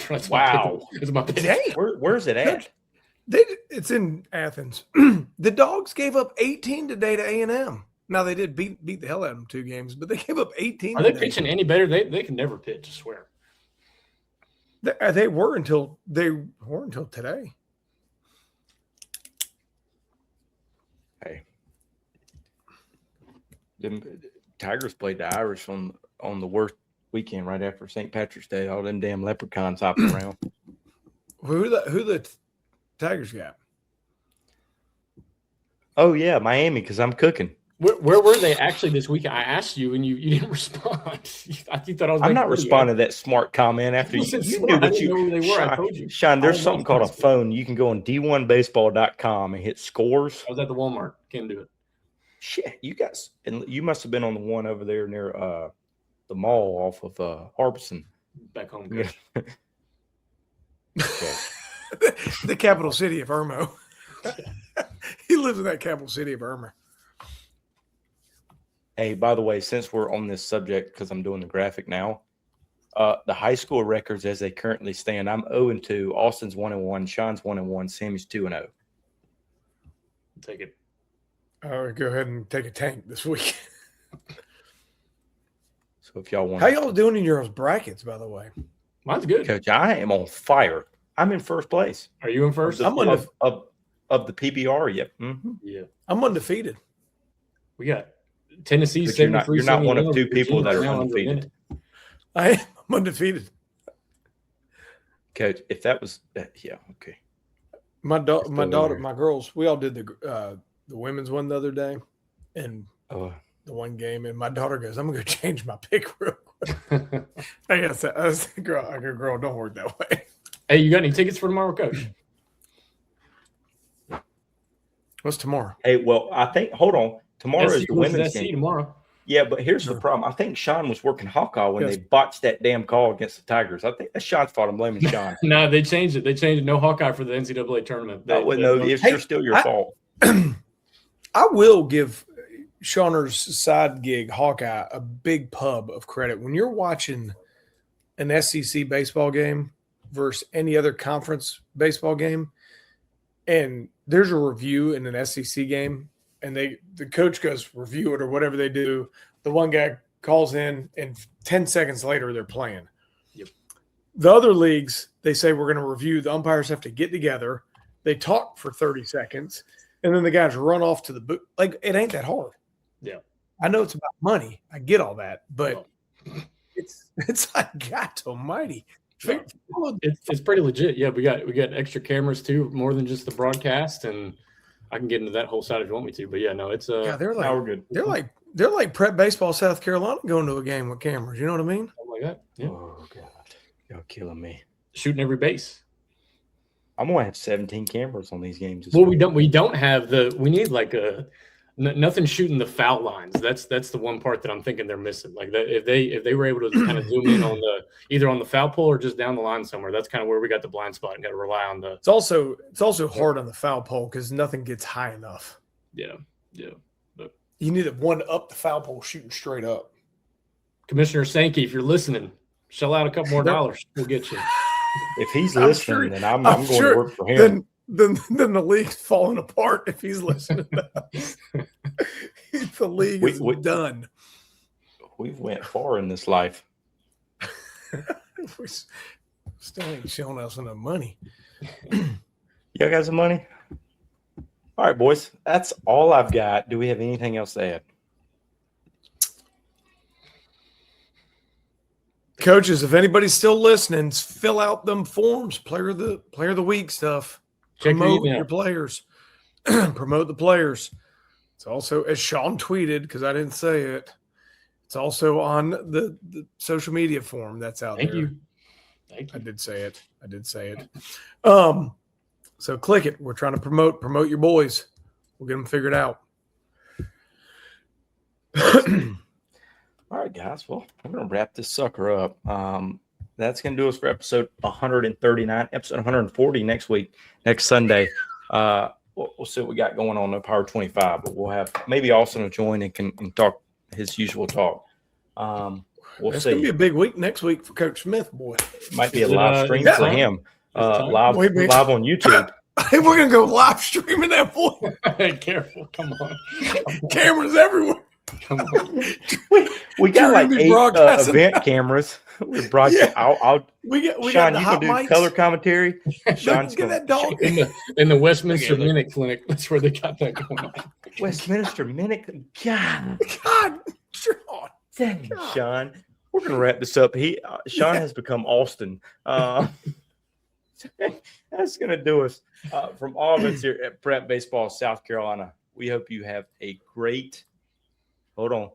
That's wow. It's my pick. Where's it at? It's in Athens. The Dogs gave up 18 today to A&M. Now, they did beat the hell out of them 2 games, but they gave up 18 Are they pitching any better? They can never pitch, I swear. They were until today. Hey. Them Tigers played the Irish on the worst weekend right after St. Patrick's Day. All them damn leprechauns hopping around. Who the Tigers got? Oh, yeah, Miami, because I'm cooking. Where were they actually this weekend? I asked you, and you didn't respond. You thought I was. I'm not responding to that smart comment after you knew what you. Know who they were. I told you. Sean, there's something called a phone. You can go on d1baseball.com and hit scores. I was at the Walmart. Can't do it. Shit, you guys, and you must have been on the one over there near the mall off of Harbison. Back home. Yeah. Okay. The capital city of Irmo. He lives in that capital city of Irmo. Hey, by the way, since we're on this subject, because I'm doing the graphic now, the high school records as they currently stand, I'm 0-2. Austin's 1-1. Sean's 1-1. Sammy's 2-0. Take it. All right, go ahead and take a tank this week. So if y'all want, how y'all doing in your brackets? By the way, mine's good. Coach, I am on fire. I'm in first place. Are you in first? I'm of the PBR. Yep. Mm-hmm. Yeah. I'm undefeated. We got Tennessee. But you're not one of two people that are undefeated. I am undefeated. Coach, if that was okay. My girls, we all did the women's one the other day, and the one game, and my daughter goes, "I'm gonna go change my pick real quick." I guess I was girl, don't work that way. Hey, you got any tickets for tomorrow, Coach? What's tomorrow? Hey, well, I think hold on. Tomorrow is the women's game. Tomorrow. Yeah, but here's the problem. I think Sean was working Hawkeye when they botched that damn call against the Tigers. I think that's Sean's fault. I'm blaming Sean. No, they changed it. They changed it. No Hawkeye for the NCAA tournament. It's still your fault. I will give Shauner's side gig, Hawkeye, a big pub of credit. When you're watching an SEC baseball game versus any other conference baseball game, and there's a review in an SEC game, and the coach goes review it or whatever they do. The one guy calls in, and 10 seconds later they're playing. Yep. The other leagues, they say we're going to review. The umpires have to get together. They talk for 30 seconds, and then the guys run off to the booth. Like, it ain't that hard. Yeah. I know it's about money. I get all that, but it's like, God almighty. It's pretty legit. Yeah, we got extra cameras too, more than just the broadcast, and I can get into that whole side if you want me to. But yeah, no, it's they're like, we're good. They're like prep baseball, South Carolina, going to a game with cameras. You know what I mean? Oh my God! Yeah. Oh God, you're killing me. Shooting every base. I'm gonna have 17 cameras on these games. Well, we don't have we need like nothing shooting the foul lines. That's the one part that I'm thinking they're missing. Like that, if they were able to kind of zoom in on either on the foul pole or just down the line somewhere, that's kind of where we got the blind spot and got to rely on the. It's also hard on the foul pole because nothing gets high enough. Yeah. But you need one up the foul pole shooting straight up. Commissioner Sankey, if you're listening, shell out a couple more dollars. We'll get you. If he's listening, then I'm going to work for him. Then the league's falling apart if he's listening to us. The league is done. We went far in this life. We still ain't showing us enough money. Y'all got some money? All right, boys. That's all I've got. Do we have anything else to add? Coaches, if anybody's still listening, fill out them forms. Player of the week stuff. Promote your players. Promote the players. It's also, as Sean tweeted, because I didn't say it, it's also on the social media form that's out there. Thank you. I did say it. So click it. We're trying to promote your boys. We'll get them figured out. All right, guys. Well, we're going to wrap this sucker up. That's going to do us for episode 139, episode 140 next Sunday. We'll see what we got going on Power 25, but we'll have maybe Austin will join and can talk his usual talk. We'll see. It's going to be a big week next week for Coach Smith, boy. Might be a live stream for him. Live on YouTube. Hey, we're going to go live streaming that boy. Hey, careful. Come on. Cameras everywhere. Come on. We got like 8 event cameras. We brought we Sean, got the you hot can do mics. Color commentary. Sean's get that dog in the Westminster Minute Clinic. That's where they got that going on. Westminster Minute. God, Sean. Dang, Sean. We're gonna wrap this up. Sean has become Austin. That's gonna do us. From all of us here at Prep Baseball South Carolina, we hope you have a great. Hold on.